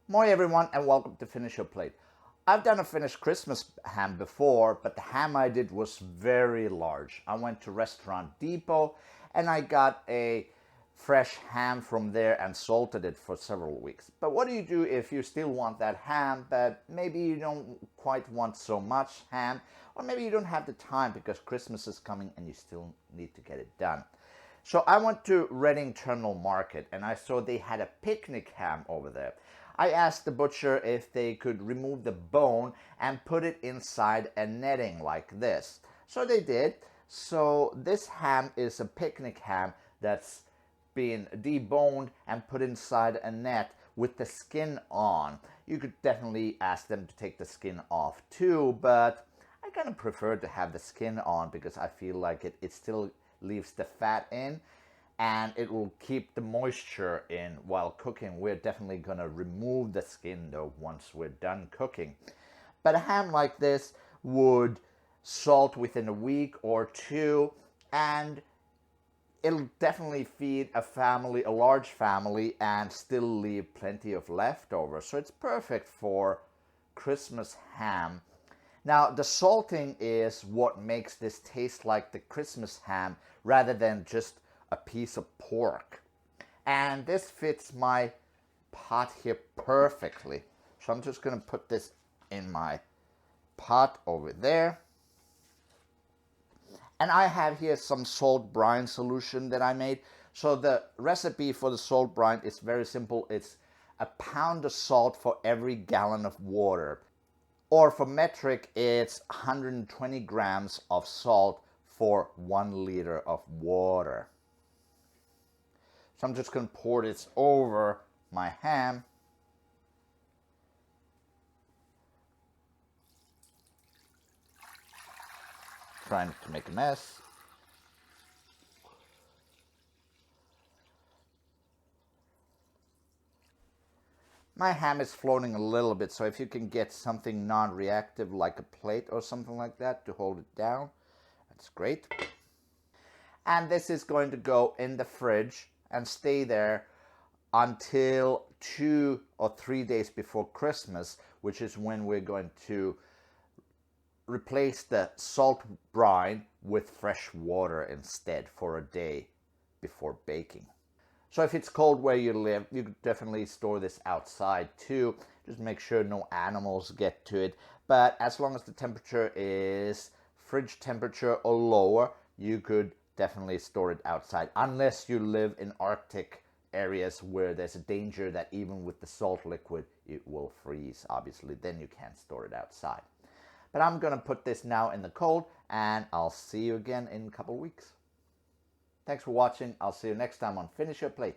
Moi everyone and welcome to Finish Your Plate. I've done a Finnish Christmas ham before, but the ham I did was very large. I went to Restaurant Depot and I got a fresh ham from there and salted it for several weeks. But what do you do if you still want that ham, but maybe you don't quite want so much ham, or maybe you don't have the time because Christmas is coming and you still need to get it done? So I went to Reading Terminal Market and I saw they had a picnic ham over there. I asked the butcher if they could remove the bone and put it inside a netting like this. So they did. So this ham is a picnic ham that's been deboned and put inside a net with the skin on. You could definitely ask them to take the skin off too, but I kind of prefer to have the skin on because I feel like it still leaves the fat in and it will keep the moisture in while cooking. We're definitely going to remove the skin though once we're done cooking. But a ham like this would salt within a week or two, and it'll definitely feed a family, a large family, and still leave plenty of leftovers. So it's perfect for Christmas ham. Now, the salting is what makes this taste like the Christmas ham rather than just a piece of pork. And this fits my pot here perfectly. So I'm just going to put this in my pot over there. And I have here some salt brine solution that I made. So the recipe for the salt brine is very simple. It's a pound of salt for every gallon of water. Or for metric, it's 120 grams of salt for 1 liter of water. So I'm just going to pour this over my ham. Trying not to make a mess. My ham is floating a little bit, so if you can get something non-reactive like a plate or something like that to hold it down, that's great. And this is going to go in the fridge and stay there until 2 or 3 days before Christmas, which is when we're going to replace the salt brine with fresh water instead for a day before baking. So if it's cold where you live, you could definitely store this outside too. Just make sure no animals get to it. But as long as the temperature is fridge temperature or lower, you could definitely store it outside, unless you live in Arctic areas where there's a danger that even with the salt liquid, it will freeze. Obviously, then you can't store it outside. But I'm going to put this now in the cold, and I'll see you again in a couple of weeks. Thanks for watching. I'll see you next time on Finish Your Plate.